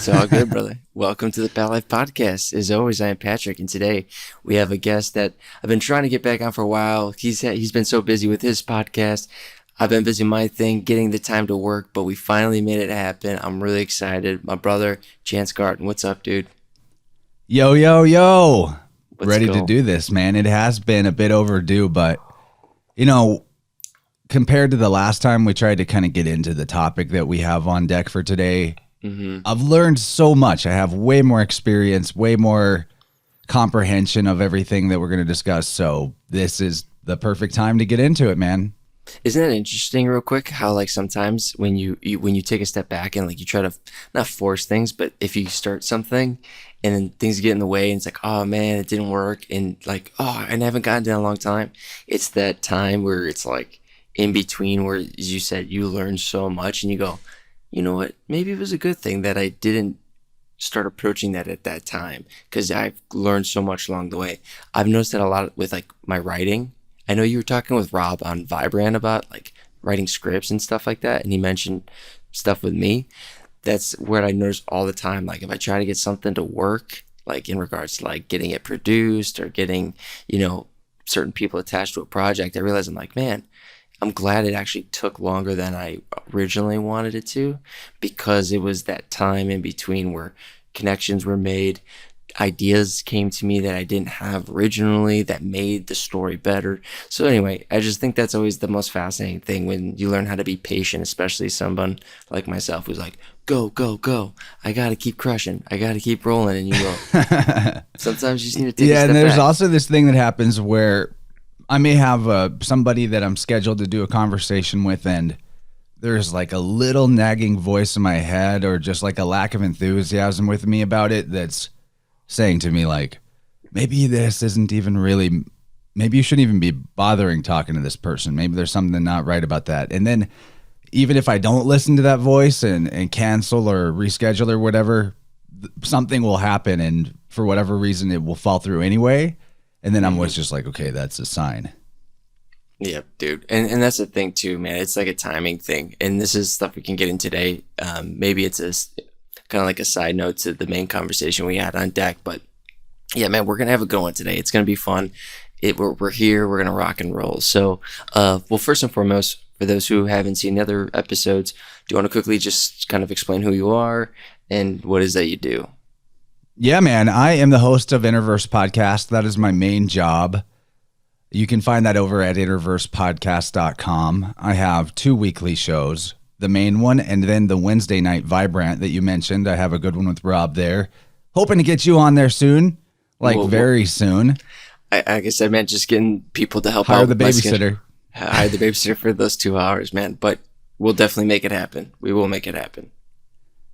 It's all good, brother. Welcome to the Pal Life Podcast. As always, I am Patrick, and today we have a guest that I've been trying to get back on for a while. He's been so busy with his podcast. I've been busy with my thing, getting the time to work, but we finally made it happen. I'm really excited. My brother, Garton. What's up, dude? Yo, yo, yo. Let's Ready go. to do this, man. It has been a bit overdue, but, compared to the last time we tried to kind of get into the topic that we have on deck for today, I've learned so much. I have way more experience, way more comprehension of everything that we're going to discuss. So this is the perfect time to get into it, man. Isn't that interesting, real quick, how like sometimes when you when you take a step back and like you try to not force things, but if you start something and then things get in the way and it's like, oh man, it didn't work, and like, oh, I haven't gotten to in a long time. It's that time where it's like in between where, as you said, you learn so much and you go, you know what, maybe it was a good thing that I didn't start approaching that at that time, because I've learned so much along the way. I've noticed that a lot with like my writing. I know you were talking with Rob on Vibrant about like writing scripts and stuff like that, and he mentioned stuff with me. That's where I notice all the time. Like if I try to get something to work, like in regards to like getting it produced or getting, certain people attached to a project, I realize I'm like, man, I'm glad it actually took longer than I originally wanted it to, because it was that time in between where connections were made, ideas came to me that I didn't have originally that made the story better. So anyway, I just think that's always the most fascinating thing when you learn how to be patient, especially someone like myself who's like, go, go, go. I got to keep crushing. I got to keep rolling. And you go, sometimes you just need to take a step and there's back. also this thing that happens where I may have somebody that I'm scheduled to do a conversation with, and there's like a little nagging voice in my head or just like a lack of enthusiasm with me about it that's saying to me like, maybe this isn't even really, maybe you shouldn't even be bothering talking to this person. Maybe there's something not right about that. And then even if I don't listen to that voice and cancel or reschedule or whatever, something will happen, and for whatever reason it will fall through anyway. And then I'm always just like, okay, that's a sign. Yeah, dude. And that's the thing too, man. It's like a timing thing. And this is stuff we can get in today. Maybe it's kind of like a side note to the main conversation we had on deck. But yeah, man, we're going to have a good one today. It's going to be fun. We're here. We're going to rock and roll. So, well, first and foremost, for those who haven't seen the other episodes, do you want to quickly just kind of explain who you are and what it is that you do? Yeah, man. I am the host of Innerverse podcast. That is my main job. You can find that over at innerversepodcast.com. I have 2 weekly shows, the main one and then the Wednesday night Vibrant that you mentioned. I have a good one with Rob there. Hoping to get you on there soon, very soon. I guess I meant just getting people to help Hire out the with my schedule. babysitter. Hire the babysitter for those 2 hours, man. But we'll definitely make it happen. We will make it happen.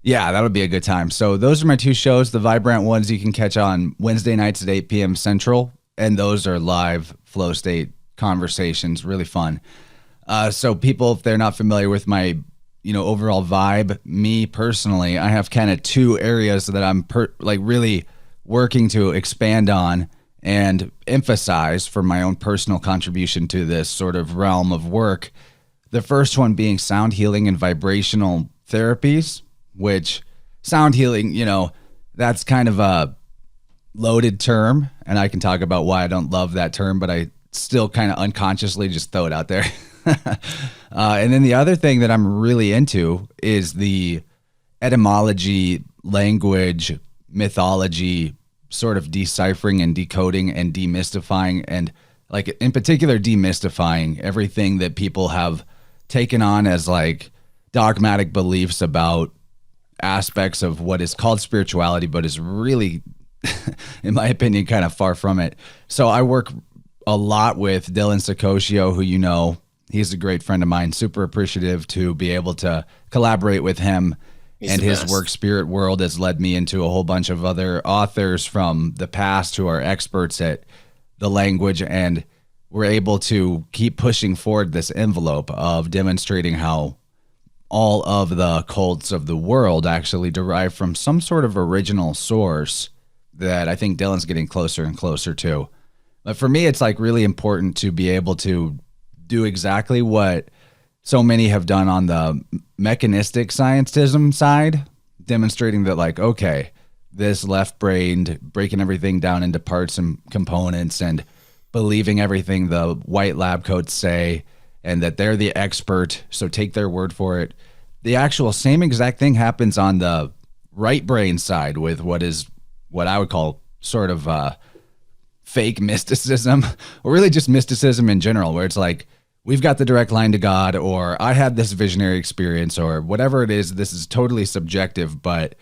Yeah, that'll be a good time. So those are my 2 shows. The Vibrant ones you can catch on Wednesday nights at 8 p.m. Central. And those are live flow state conversations, really fun. So people, if they're not familiar with my, overall vibe, me personally, I have kind of 2 areas that I'm really working to expand on and emphasize for my own personal contribution to this sort of realm of work. The first one being sound healing and vibrational therapies, which sound healing, that's kind of a loaded term, and I can talk about why I don't love that term, but I still kind of unconsciously just throw it out there. And then the other thing that I'm really into is the etymology, language, mythology, sort of deciphering and decoding and demystifying, and like in particular demystifying everything that people have taken on as like dogmatic beliefs about aspects of what is called spirituality, but is really in my opinion, kind of far from it. So I work a lot with Dylan Sicosio, who he's a great friend of mine, super appreciative to be able to collaborate with him. And his work, Spirit World, has led me into a whole bunch of other authors from the past who are experts at the language, and we're able to keep pushing forward this envelope of demonstrating how all of the cults of the world actually derive from some sort of original source that I think Dylan's getting closer and closer to. But for me, it's like really important to be able to do exactly what so many have done on the mechanistic scientism side, demonstrating that like, okay, this left-brained, breaking everything down into parts and components and believing everything the white lab coats say and that they're the expert, so take their word for it. The actual same exact thing happens on the right brain side with what I would call sort of fake mysticism, or really just mysticism in general, where it's like, we've got the direct line to God, or I had this visionary experience, or whatever it is. This is totally subjective, but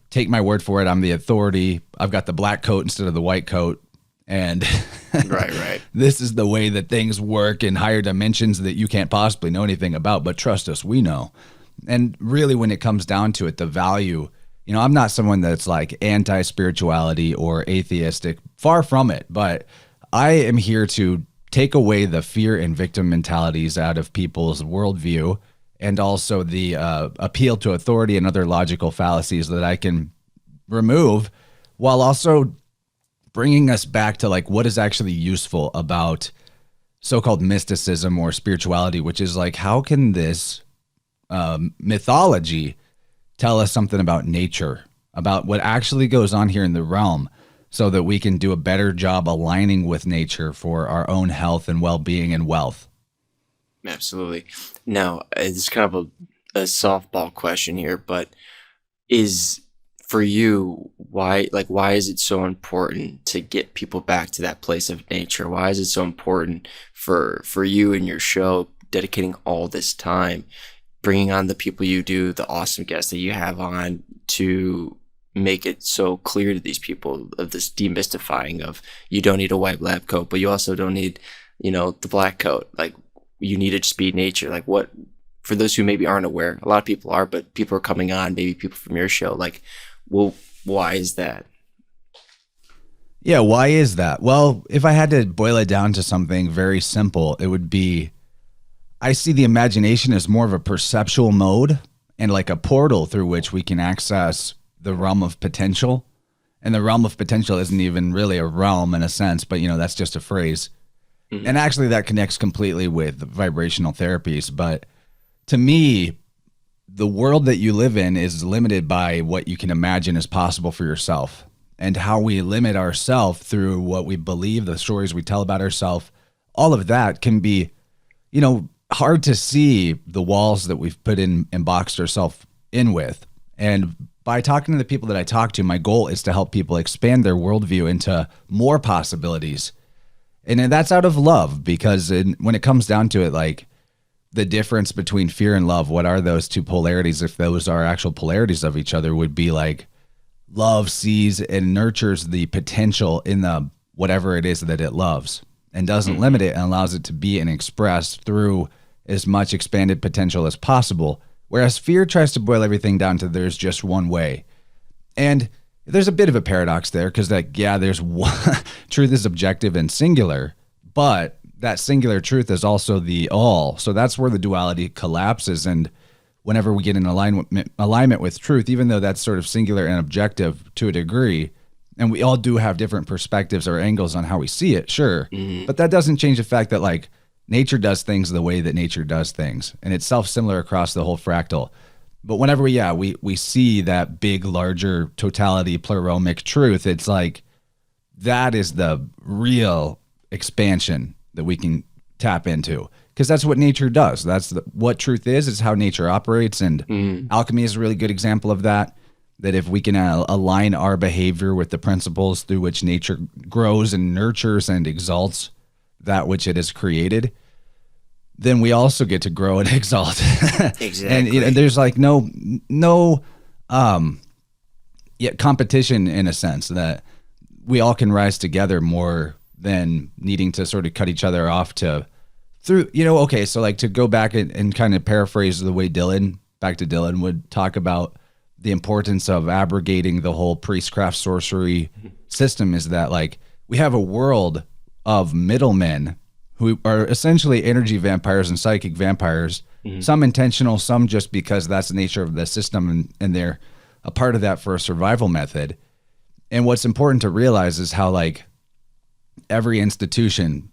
take my word for it. I'm the authority. I've got the black coat instead of the white coat. And Right. this is the way that things work in higher dimensions that you can't possibly know anything about, but trust us, we know. And really, when it comes down to it, the value, I'm not someone that's like anti-spirituality or atheistic, far from it, but I am here to take away the fear and victim mentalities out of people's worldview, and also the appeal to authority and other logical fallacies that I can remove, while also bringing us back to like what is actually useful about so-called mysticism or spirituality, which is like, how can this mythology tell us something about nature, about what actually goes on here in the realm, so that we can do a better job aligning with nature for our own health and well-being and wealth. Absolutely. Now, it's kind of a softball question here, but is for you, why is it so important to get people back to that place of nature? Why is it so important for you and your show, dedicating all this time, bringing on the people you do, the awesome guests that you have on, to make it so clear to these people of this demystifying of, you don't need a white lab coat, but you also don't need, the black coat. Like, you need to just be nature. Like, what, for those who maybe aren't aware, a lot of people are, but people are coming on, maybe people from your show, like, well, why is that? Yeah, why is that? Well, if I had to boil it down to something very simple, it would be, I see the imagination as more of a perceptual mode and like a portal through which we can access the realm of potential. And the realm of potential isn't even really a realm in a sense, but that's just a phrase. Mm-hmm. And actually that connects completely with vibrational therapies. But to me, the world that you live in is limited by what you can imagine is possible for yourself, and how we limit ourselves through what we believe, the stories we tell about ourselves. All of that can be, hard to see the walls that we've put in and boxed ourselves in with. And by talking to the people that I talk to, my goal is to help people expand their worldview into more possibilities. And that's out of love, because when it comes down to it, like, the difference between fear and love, what are those two polarities? If those are actual polarities of each other, would be like, love sees and nurtures the potential in the whatever it is that it loves, and doesn't limit it, and allows it to be and express through as much expanded potential as possible. Whereas fear tries to boil everything down to there's just one way. And there's a bit of a paradox there, because there's one truth is objective and singular, but that singular truth is also the all. So that's where the duality collapses. And whenever we get in alignment with truth, even though that's sort of singular and objective to a degree, and we all do have different perspectives or angles on how we see it, sure. Mm-hmm. But that doesn't change the fact that like nature does things the way that nature does things. And it's self-similar across the whole fractal. But whenever we see that big, larger totality, pleromic truth, it's like, that is the real expansion that we can tap into, because that's what nature does. That's what truth is how nature operates. And alchemy is a really good example of that, that if we can align our behavior with the principles through which nature grows and nurtures and exalts that which it has created, then we also get to grow and exalt. Exactly. And there's like no competition, in a sense, that we all can rise together more than needing to sort of cut each other off okay, so like, to go back and kind of paraphrase the way Dylan would talk about the importance of abrogating the whole priestcraft sorcery system, is that like, we have a world of middlemen who are essentially energy vampires and psychic vampires, some intentional, some just because that's the nature of the system, and they're a part of that for a survival method. And what's important to realize is how like every institution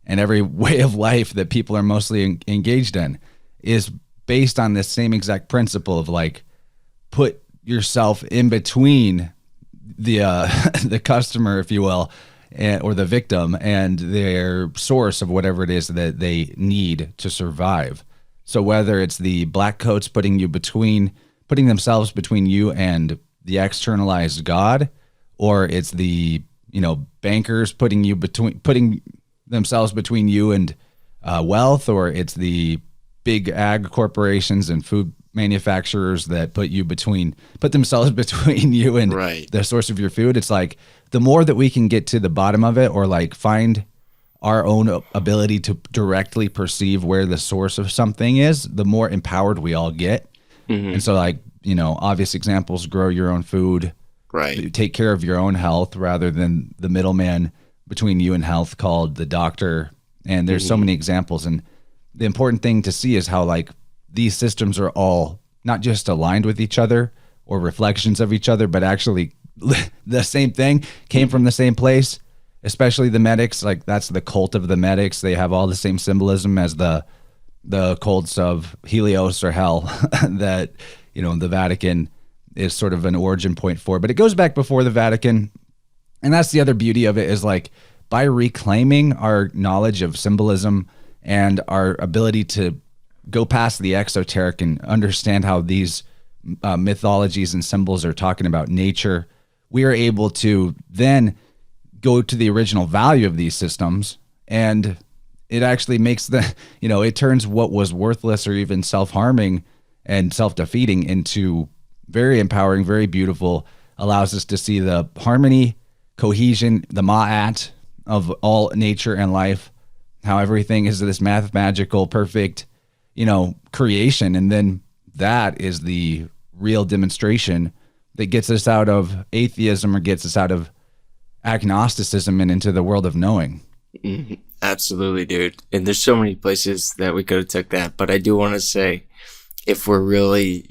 and every way of life that people are mostly engaged in is based on this same exact principle of like, put yourself in between the the customer, if you will, or the victim and their source of whatever it is that they need to survive. So whether it's the black coats putting themselves between you and the externalized God, or it's the bankers putting themselves between you and wealth, or it's the big ag corporations and food manufacturers that put themselves between you and Right. the source of your food. It's like the more that we can get to the bottom of it, or like find our own ability to directly perceive where the source of something is, the more empowered we all get. And so like, obvious examples: grow your own food, Right. take care of your own health rather than the middleman between you and health called the doctor. And there's so many examples. And the important thing to see is how like these systems are all not just aligned with each other or reflections of each other, but actually the same thing, came from the same place, especially the medics. Like that's the cult of the medics. They have all the same symbolism as the cults of Helios or hell that, the Vatican is sort of an origin point for, but it goes back before the Vatican. And that's the other beauty of it, is like by reclaiming our knowledge of symbolism and our ability to go past the exoteric and understand how these mythologies and symbols are talking about nature, we are able to then go to the original value of these systems. And it actually makes it turns what was worthless or even self-harming and self-defeating into very empowering, very beautiful, allows us to see the harmony, cohesion, the ma'at of all nature and life, how everything is this magical, perfect, creation. And then that is the real demonstration that gets us out of atheism, or gets us out of agnosticism and into the world of knowing. Absolutely, dude. And there's so many places that we could have took that, but I do want to say, if we're really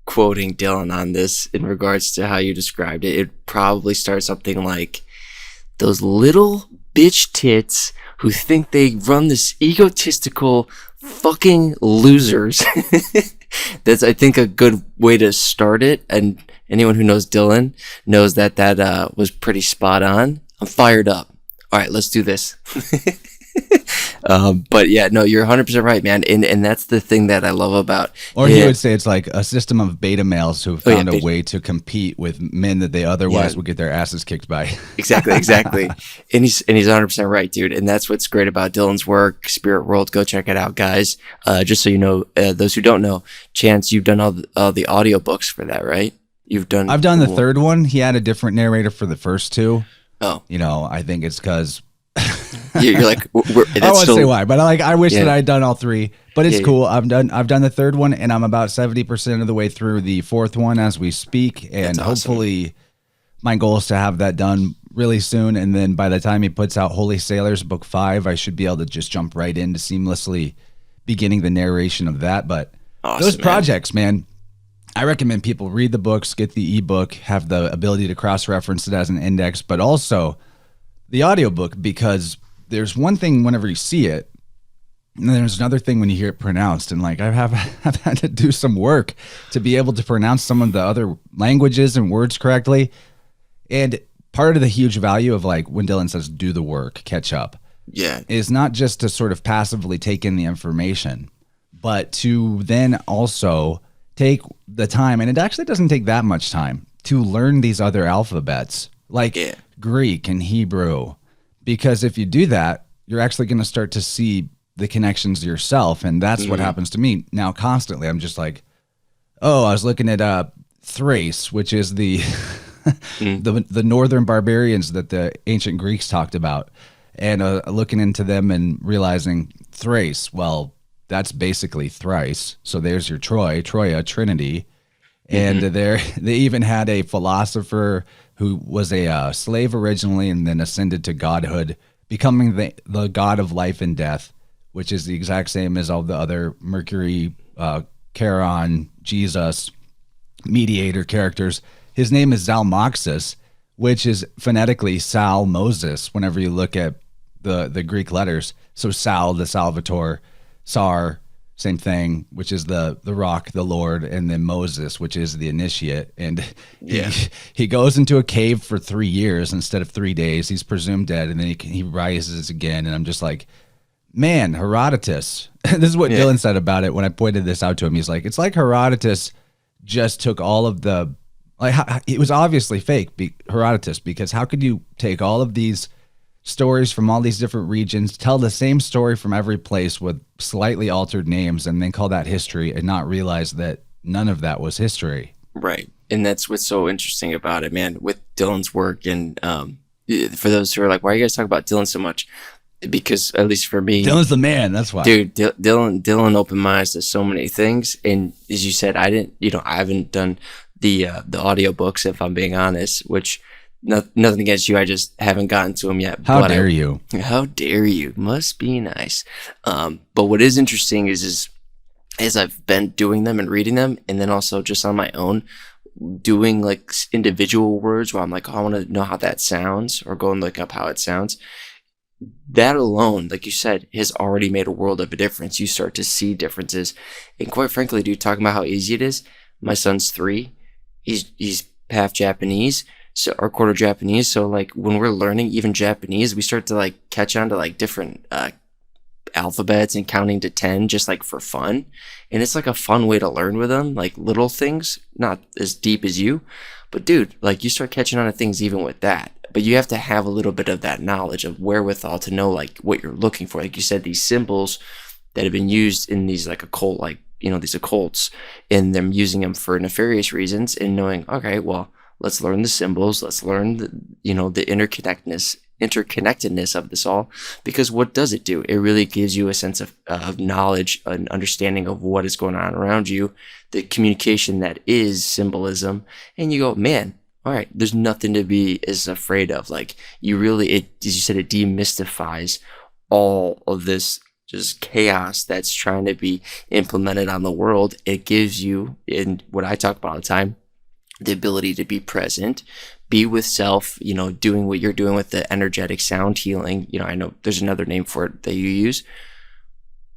quoting Dylan on this in regards to how you described it, it probably starts something like, those little bitch tits who think they run this egotistical fucking losers. That's, I think, a good way to start it. And anyone who knows Dylan knows that was pretty spot on. I'm fired up. All right, let's do this. But yeah, no, you're 100% right, man. And that's the thing that I love about. Or he would say it's like a system of beta males who found a way to compete with men that they otherwise would get their asses kicked by. Exactly. And he's 100% right, dude. And that's what's great about Dylan's work, Spirit World. Go check it out, guys. Just so you know, those who don't know, Chance, you've done all the audiobooks for that, right? I've done the third one. He had a different narrator for the first two. Oh. I think it's because you're like, I won't say why, but I wish that I'd done all three. But it's cool. I've done the third one, and I'm about 70% of the way through the fourth one as we speak. And hopefully, my goal is to have that done really soon. And then by the time he puts out Holy Sailors Book 5, I should be able to just jump right into seamlessly beginning the narration of that. But those projects, man, I recommend people read the books, get the ebook, have the ability to cross-reference it as an index, but also the audiobook, because there's one thing whenever you see it, and then there's another thing when you hear it pronounced. And like I've had to do some work to be able to pronounce some of the other languages and words correctly. And part of the huge value of like when Dylan says do the work, catch up, is not just to sort of passively take in the information, but to then also take the time, and it actually doesn't take that much time, to learn these other alphabets like Greek and Hebrew. Because if you do that, you're actually going to start to see the connections yourself. And that's what happens to me now constantly. I'm just like, I was looking at Thrace, which is the the northern barbarians that the ancient Greeks talked about, and looking into them and realizing Thrace, well, that's basically thrice. So there's your Troia, Trinity. And they even had a philosopher who was a slave originally and then ascended to godhood, becoming the god of life and death, which is the exact same as all the other Mercury, Charon, Jesus, mediator characters. His name is Zalmoxis, which is phonetically Sal Moses whenever you look at the Greek letters. So Sal, the Salvator, Sar, same thing, which is the rock, the Lord, and then Moses, which is the initiate. And he Yeah. he goes into a cave for 3 years instead of 3 days. He's presumed dead, and then he rises again. And I'm just like, man, Herodotus. This is what Yeah. Dylan said about it when I pointed this out to him. He's like, it's like Herodotus just took all of the, like, it was obviously fake, Herodotus, because how could you take all of these stories from all these different regions, tell the same story from every place with slightly altered names, and then call that history and not realize that none of that was history? Right. And that's what's so interesting about it, man, with Dylan's work. And for those who are like, why are you guys talking about Dylan so much? Because at least for me, Dylan's the man. That's why. dude, Dylan opened my eyes to so many things. And as you said, I haven't done the audiobooks, if I'm being honest, which nothing against you. I just haven't gotten to them yet. How dare you? How dare you? Must be nice. But what is interesting is as I've been doing them and reading them, and then also just on my own, doing like individual words where I'm like, oh, I want to know how that sounds, or go and look up how it sounds. That alone, like you said, has already made a world of a difference. You start to see differences. And quite frankly, dude, talking about how easy it is, my son's 3. He's half Japanese, so, or quarter Japanese. So like when we're learning even Japanese, we start to like catch on to like different alphabets and counting to 10 just like for fun. And it's like a fun way to learn with them, like little things, not as deep as you, but dude, like you start catching on to things even with that. But you have to have a little bit of that knowledge of wherewithal to know like what you're looking for. Like you said, these symbols that have been used in these like occult, like, these occults, and them using them for nefarious reasons, and knowing, okay, well, let's learn the symbols. Let's learn the interconnectedness of this all, because what does it do? It really gives you a sense of knowledge, an understanding of what is going on around you, the communication that is symbolism, and you go, man, all right, there's nothing to be as afraid of. Like as you said, it demystifies all of this just chaos that's trying to be implemented on the world. It gives you, in what I talk about all the time, the ability to be present, be with self, doing what you're doing with the energetic sound healing. I know there's another name for it that you use,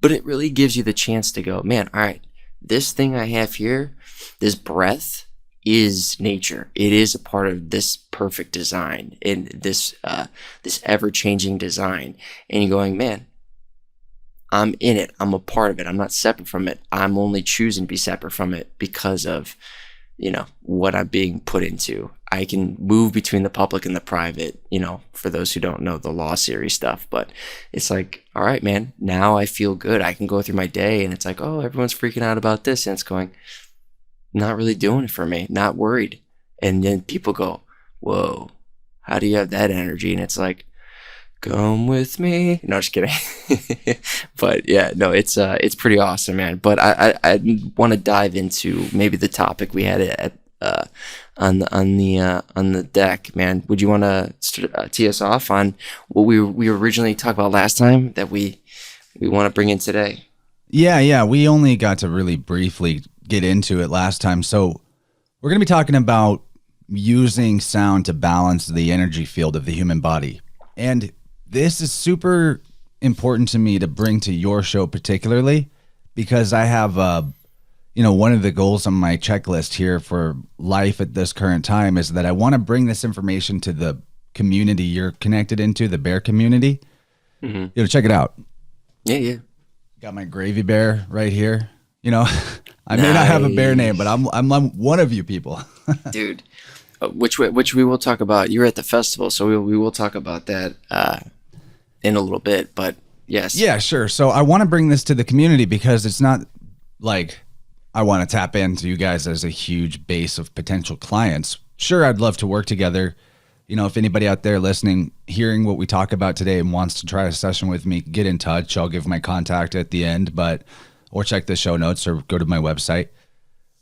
but it really gives you the chance to go, man, all right, this thing I have here, this breath is nature. It is a part of this perfect design, and this ever-changing design. And you're going, man, I'm in it. I'm a part of it. I'm not separate from it. I'm only choosing to be separate from it because of what I'm being put into. I can move between the public and the private, for those who don't know the law series stuff. But it's like, all right, man, now I feel good. I can go through my day, and it's like, oh, everyone's freaking out about this. And it's going, not really doing it for me, not worried. And then people go, whoa, how do you have that energy? And it's like, come with me. No, just kidding. But yeah, no, it's pretty awesome, man. But I want to dive into maybe the topic we had on the deck, man. Would you want to tee us off on what we originally talked about last time that we want to bring in today? Yeah. We only got to really briefly get into it last time. So we're going to be talking about using sound to balance the energy field of the human body. And this is super important to me to bring to your show particularly, because I have, one of the goals on my checklist here for life at this current time is that I want to bring this information to the community you're connected into, the bear community. Mm-hmm. Check it out. Yeah. Got my gravy bear right here. I may not have a bear name, but I'm one of you people. Dude, which we will talk about. You were at the festival, so we will talk about that in a little bit, but yes. Yeah, sure. So I want to bring this to the community because it's not like I want to tap into you guys as a huge base of potential clients. Sure, I'd love to work together. If anybody out there listening, hearing what we talk about today and wants to try a session with me, get in touch. I'll give my contact at the end, or check the show notes or go to my website.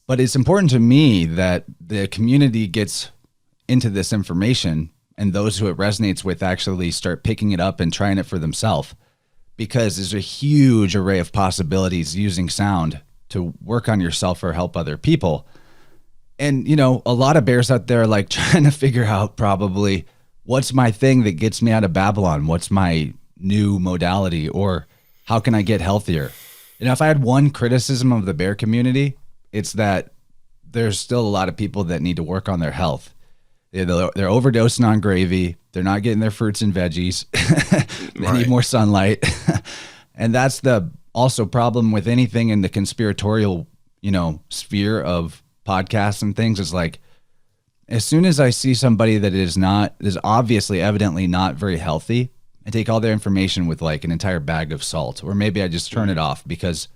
But it's important to me that the community gets into this information, and those who it resonates with actually start picking it up and trying it for themselves, because there's a huge array of possibilities using sound to work on yourself or help other people. And, a lot of bears out there are like trying to figure out probably what's my thing that gets me out of Babylon? What's my new modality, or how can I get healthier? And if I had one criticism of the bear community, it's that there's still a lot of people that need to work on their health. They're overdosing on gravy. They're not getting their fruits and veggies. They need Right. more sunlight. And that's the also problem with anything in the conspiratorial, sphere of podcasts and things is like, as soon as I see somebody that is obviously evidently not very healthy, I take all their information with like an entire bag of salt, or maybe I just turn it off, because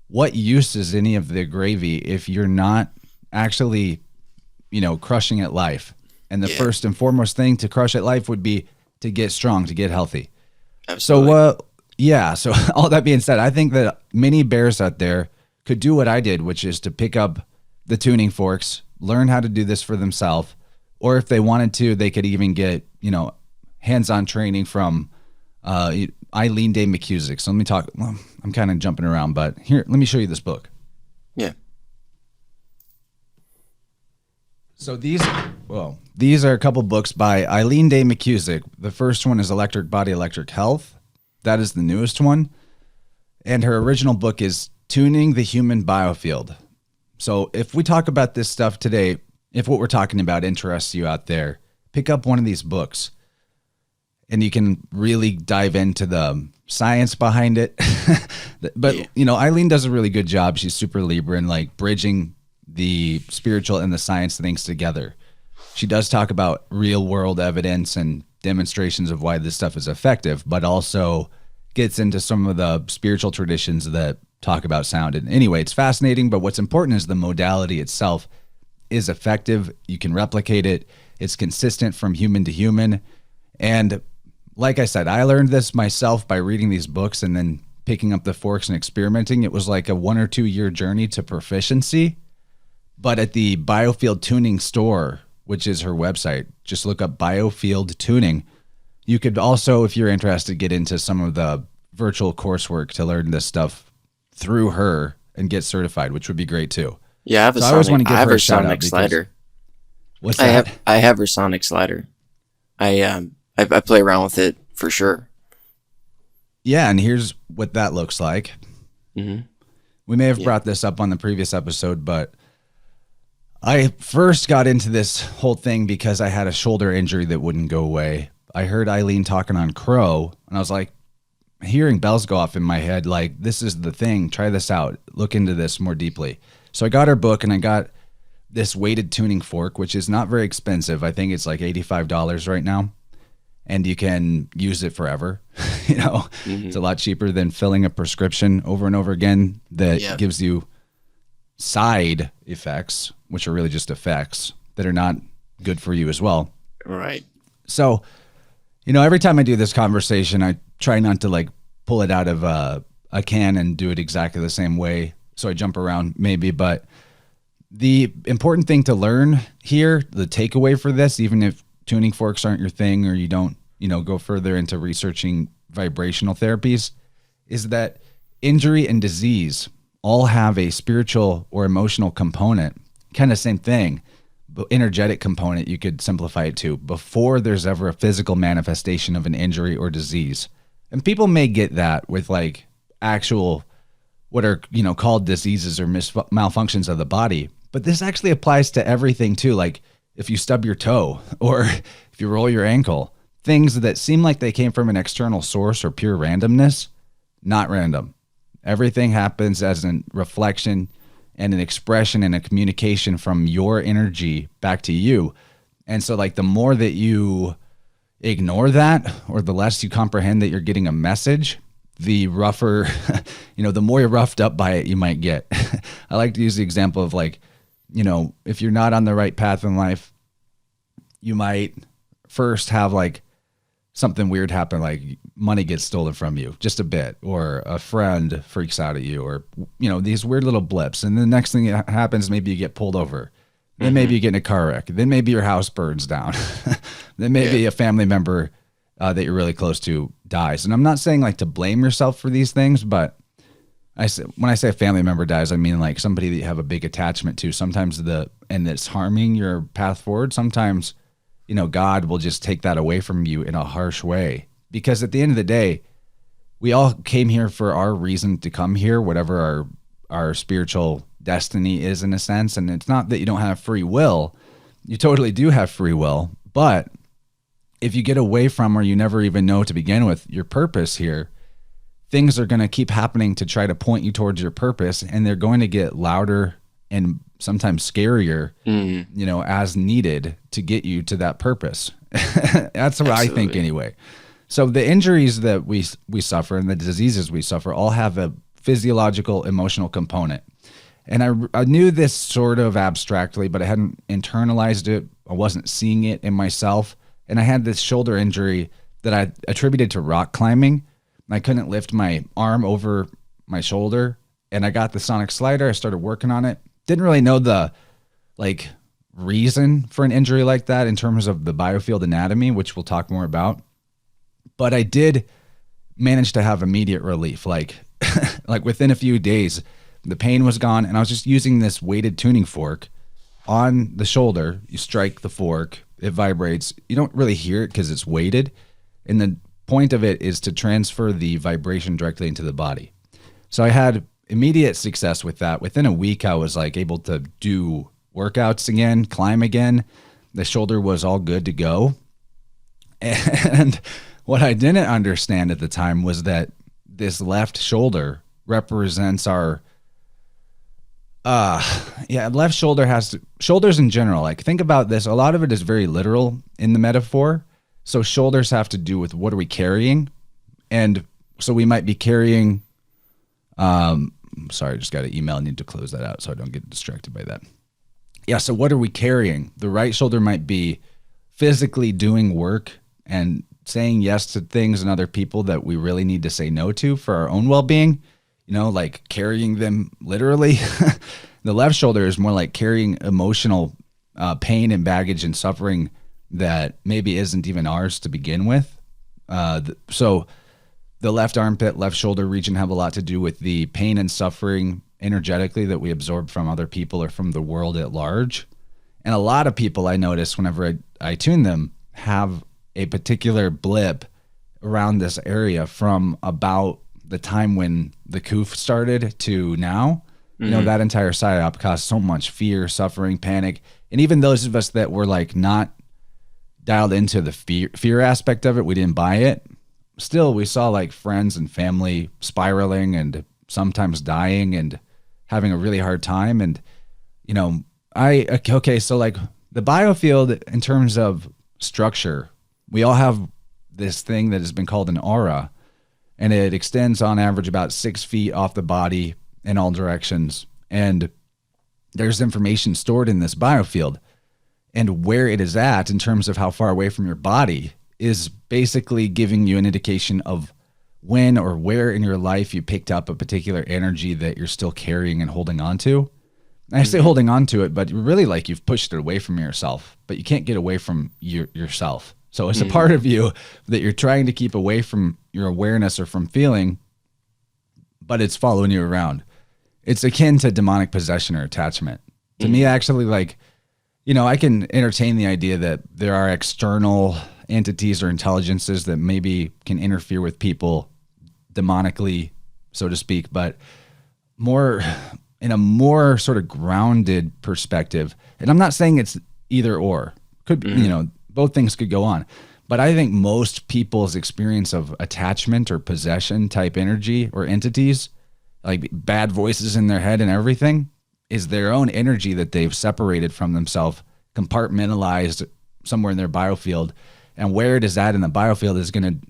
what use is any of the gravy if you're not actually, crushing at life? And the Yeah. first and foremost thing to crush at life would be to get strong, to get healthy. So, Absolutely. yeah. So all that being said, I think that many bears out there could do what I did, which is to pick up the tuning forks, learn how to do this for themselves, or if they wanted to, they could even get, hands-on training from Eileen Day McCusick. So let me talk. Well, I'm kind of jumping around, but here, let me show you this book. Yeah. So these are a couple books by Eileen Day McCusick. The first one is Electric Body, Electric Health. That is the newest one. And her original book is Tuning the Human Biofield. So if we talk about this stuff today, if what we're talking about interests you out there, pick up one of these books and you can really dive into the science behind it. But, Yeah. Eileen does a really good job. She's super Libra and like bridging the spiritual and the science things together. She does talk about real world evidence and demonstrations of why this stuff is effective, but also gets into some of the spiritual traditions that talk about sound. And anyway, it's fascinating, but what's important is the modality itself is effective. You can replicate it. It's consistent from human to human. And like I said, I learned this myself by reading these books and then picking up the forks and experimenting. It was like a 1 or 2 year journey to proficiency. But at the Biofield Tuning store, which is her website, just look up Biofield Tuning. You could also, if you're interested, get into some of the virtual coursework to learn this stuff through her and get certified, which would be great too. Yeah, I have a So I always want sonic. to I give have her her a shout out sonic because slider. what's I that? have her sonic slider. I play around with it for sure. Yeah, and here's what that looks like. Hmm. We may have Yeah. brought this up on the previous episode, but I first got into this whole thing because I had a shoulder injury that wouldn't go away. I heard Eileen talking on Crow, and I was like, hearing bells go off in my head, like, this is the thing. Try this out. Look into this more deeply. So I got her book, and I got this weighted tuning fork, which is not very expensive. I think it's like $85 right now. And you can use it forever. It's a lot cheaper than filling a prescription over and over again that Yeah. gives you side effects, which are really just effects that are not good for you as well. Right. So, every time I do this conversation, I try not to like pull it out of a can and do it exactly the same way. So I jump around maybe, but the important thing to learn here, the takeaway for this, even if tuning forks aren't your thing or you don't, go further into researching vibrational therapies, is that injury and disease all have a spiritual or emotional component, kind of same thing, but energetic component, you could simplify it to, before there's ever a physical manifestation of an injury or disease. And people may get that with like actual, what are, called diseases or malfunctions of the body. But this actually applies to everything too. Like if you stub your toe or if you roll your ankle, things that seem like they came from an external source or pure randomness, not random. Everything happens as a reflection and an expression and a communication from your energy back to you. And so like the more that you ignore that, or the less you comprehend that you're getting a message, the rougher, the more you're roughed up by it, you might get. I like to use the example of like, if you're not on the right path in life, you might first have like something weird happen, like money gets stolen from you just a bit, or a friend freaks out at you, or, these weird little blips. And the next thing that happens, maybe you get pulled over. Then maybe you get in a car wreck. Then maybe your house burns down. Then maybe a family member that you're really close to dies. And I'm not saying like to blame yourself for these things, but when I say a family member dies, I mean like somebody that you have a big attachment to. Sometimes and that's harming your path forward. Sometimes, God will just take that away from you in a harsh way. Because at the end of the day, we all came here for our reason to come here, whatever our spiritual destiny is in a sense. And it's not that you don't have free will. You totally do have free will. But if you get away from, or you never even know to begin with, your purpose here, things are going to keep happening to try to point you towards your purpose. And they're going to get louder and sometimes scarier, as needed to get you to that purpose. That's what I think anyway. So the injuries that we suffer and the diseases we suffer all have a physiological, emotional component. And I knew this sort of abstractly, but I hadn't internalized it. I wasn't seeing it in myself. And I had this shoulder injury that I attributed to rock climbing. I couldn't lift my arm over my shoulder. And I got the sonic slider. I started working on it. Didn't really know the reason for an injury like that in terms of the biofield anatomy, which we'll talk more about. But I did manage to have immediate relief. Like within a few days, the pain was gone, and I was just using this weighted tuning fork on the shoulder. You strike the fork, it vibrates. You don't really hear it because it's weighted. And the point of it is to transfer the vibration directly into the body. So I had immediate success with that. Within a week, I was able to do workouts again, climb again. The shoulder was all good to go. And what I didn't understand at the time was that this left shoulder represents our left shoulder shoulders in general. Think about this. A lot of it is very literal in the metaphor. So shoulders have to do with what are we carrying? And so we might be carrying, sorry, I just got an email. I need to close that out so I don't get distracted by that. Yeah. So what are we carrying? The right shoulder might be physically doing work and saying yes to things and other people that we really need to say no to for our own well-being, carrying them literally. The left shoulder is more like carrying emotional pain and baggage and suffering that maybe isn't even ours to begin with. So the left armpit, left shoulder region have a lot to do with the pain and suffering energetically that we absorb from other people or from the world at large. And a lot of people I notice whenever I tune them have a particular blip around this area from about the time when the coup started to now. That entire psyop caused so much fear, suffering, panic. And even those of us that were not dialed into the fear aspect of it, we didn't buy it. Still, we saw friends and family spiraling and sometimes dying and having a really hard time. And, so the biofield in terms of structure, we all have this thing that has been called an aura, and it extends on average about 6 feet off the body in all directions. And there's information stored in this biofield, and where it is at in terms of how far away from your body is basically giving you an indication of when or where in your life you picked up a particular energy that you're still carrying and holding on to. And I say holding on to it, but really you've pushed it away from yourself, but you can't get away from yourself. So it's a part of you that you're trying to keep away from your awareness or from feeling, but it's following you around. It's akin to demonic possession or attachment. To me, actually, I can entertain the idea that there are external entities or intelligences that maybe can interfere with people demonically, so to speak, but in a more sort of grounded perspective. And I'm not saying it's either or. Could be, both things could go on. But I think most people's experience of attachment or possession type energy or entities, like bad voices in their head and everything, is their own energy that they've separated from themselves, compartmentalized somewhere in their biofield. And where it is at in the biofield is going to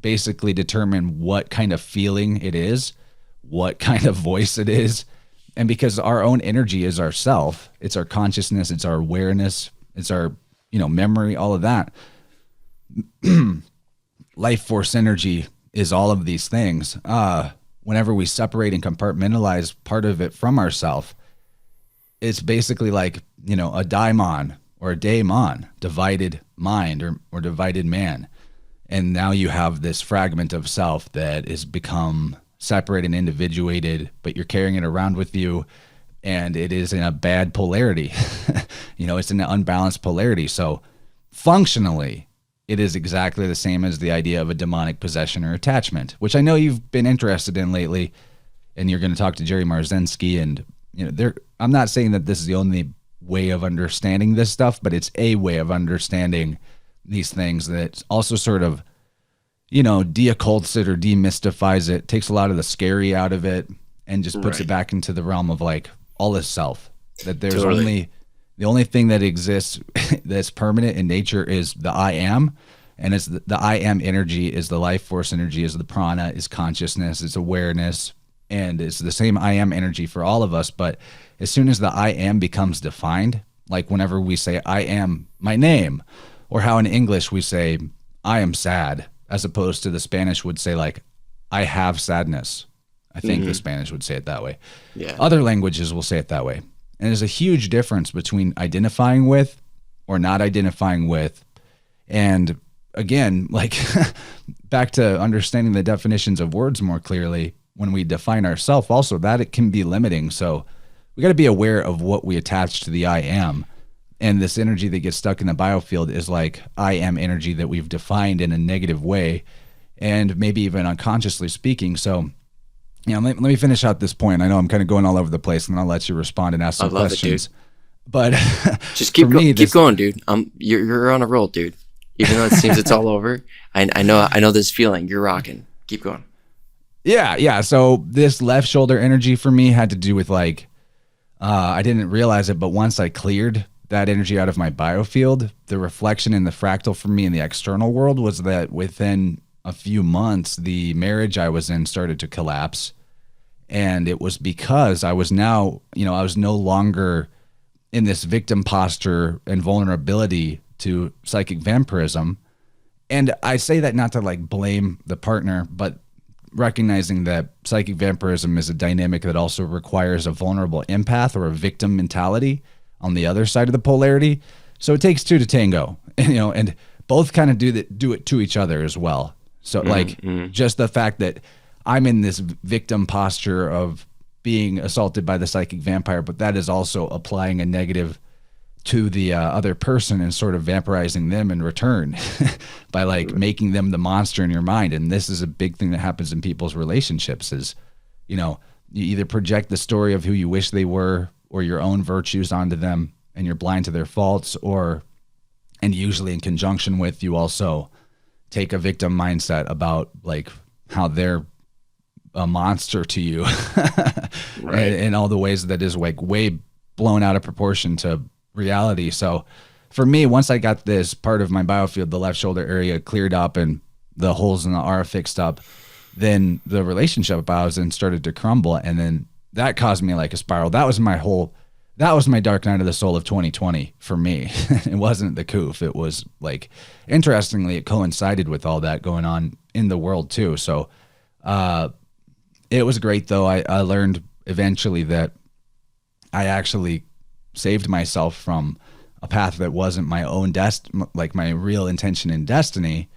basically determine what kind of feeling it is, what kind of voice it is. And because our own energy is our self, it's our consciousness, it's our awareness, it's our memory, all of that. Life force energy is all of these things. Whenever we separate and compartmentalize part of it from ourself, it's basically a daimon or a daemon, divided mind or divided man. And now you have this fragment of self that is become separated and individuated, but you're carrying it around with you. And it is in a bad polarity. It's in an unbalanced polarity. So functionally, it is exactly the same as the idea of a demonic possession or attachment, which I know you've been interested in lately, and you're going to talk to Jerry Marzensky. And I'm not saying that this is the only way of understanding this stuff, but it's a way of understanding these things that also sort of, de-occults it or demystifies it, takes a lot of the scary out of it, and just puts it back into the realm of like all is self. That there's the only thing that exists that's permanent in nature is the I am. And it's the I am energy is the life force energy, is the prana, is consciousness, is awareness. And it's the same I am energy for all of us. But as soon as the I am becomes defined, like whenever we say I am my name, or how in English we say I am sad, as opposed to the Spanish would say like I have sadness. I think the Spanish would say it that way. Yeah. Other languages will say it that way. And there's a huge difference between identifying with or not identifying with. And again, like back to understanding the definitions of words more clearly, when we define ourselves also, that it can be limiting. So we got to be aware of what we attach to the I am. And this energy that gets stuck in the biofield is like I am energy that we've defined in a negative way, and maybe even unconsciously speaking. So let me finish out this point. I know I'm kind of going all over the place, and I'll let you respond and ask some questions. It, but just keep going, dude. You're on a roll, dude. Even though it seems it's all over, I know this feeling. You're rocking. Keep going. Yeah. So this left shoulder energy for me had to do with like I didn't realize it, but once I cleared that energy out of my biofield, the reflection in the fractal for me in the external world was that within a few months, the marriage I was in started to collapse. And it was because I was now, I was no longer in this victim posture and vulnerability to psychic vampirism. And I say that not to like blame the partner, but recognizing that psychic vampirism is a dynamic that also requires a vulnerable empath or a victim mentality on the other side of the polarity. So it takes two to tango, and both kind of do it to each other as well. So just the fact that I'm in this victim posture of being assaulted by the psychic vampire, but that is also applying a negative to the other person and sort of vampirizing them in return by like making them the monster in your mind. And this is a big thing that happens in people's relationships is, you either project the story of who you wish they were or your own virtues onto them, and you're blind to their faults, and usually in conjunction with, you also take a victim mindset about like how they're a monster to you in all the ways that is like way blown out of proportion to reality. So for me, once I got this part of my biofield, the left shoulder area cleared up and the holes in the aura fixed up, then the relationship I was in started to crumble. And then that caused me like a spiral. That was my dark night of the soul of 2020 for me. It wasn't the coof. It was like, interestingly, it coincided with all that going on in the world too. So, it was great though. I learned eventually that I actually saved myself from a path that wasn't my own like my real intention and destiny,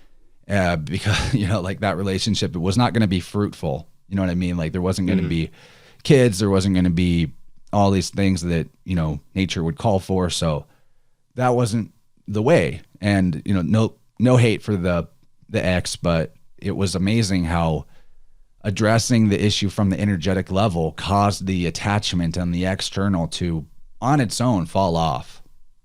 because, like that relationship, it was not going to be fruitful. You know what I mean? Like there wasn't going to be kids. There wasn't going to be all these things that, nature would call for. So that wasn't the way. And, no hate for the ex, but it was amazing how addressing the issue from the energetic level caused the attachment on the external to, on its own, fall off,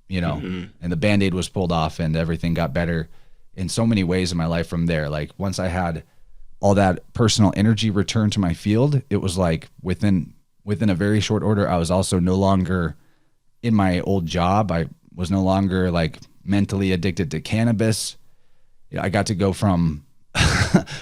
and the Band-Aid was pulled off and everything got better in so many ways in my life from there. Like once I had all that personal energy return to my field, it was like within a very short order, I was also no longer in my old job. I was no longer like mentally addicted to cannabis. I got to go from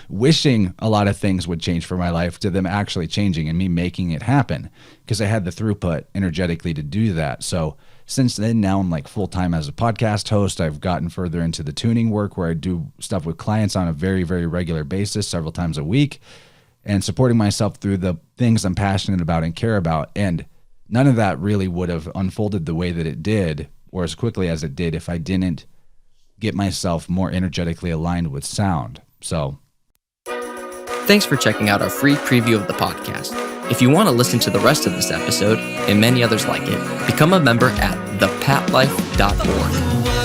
wishing a lot of things would change for my life to them actually changing and me making it happen because I had the throughput energetically to do that. So since then, now I'm like full-time as a podcast host. I've gotten further into the tuning work where I do stuff with clients on a very, very regular basis, several times a week, and supporting myself through the things I'm passionate about and care about. And none of that really would have unfolded the way that it did or as quickly as it did if I didn't get myself more energetically aligned with sound. So thanks for checking out our free preview of the podcast. If you want to listen to the rest of this episode and many others like it, become a member at thepatlife.org.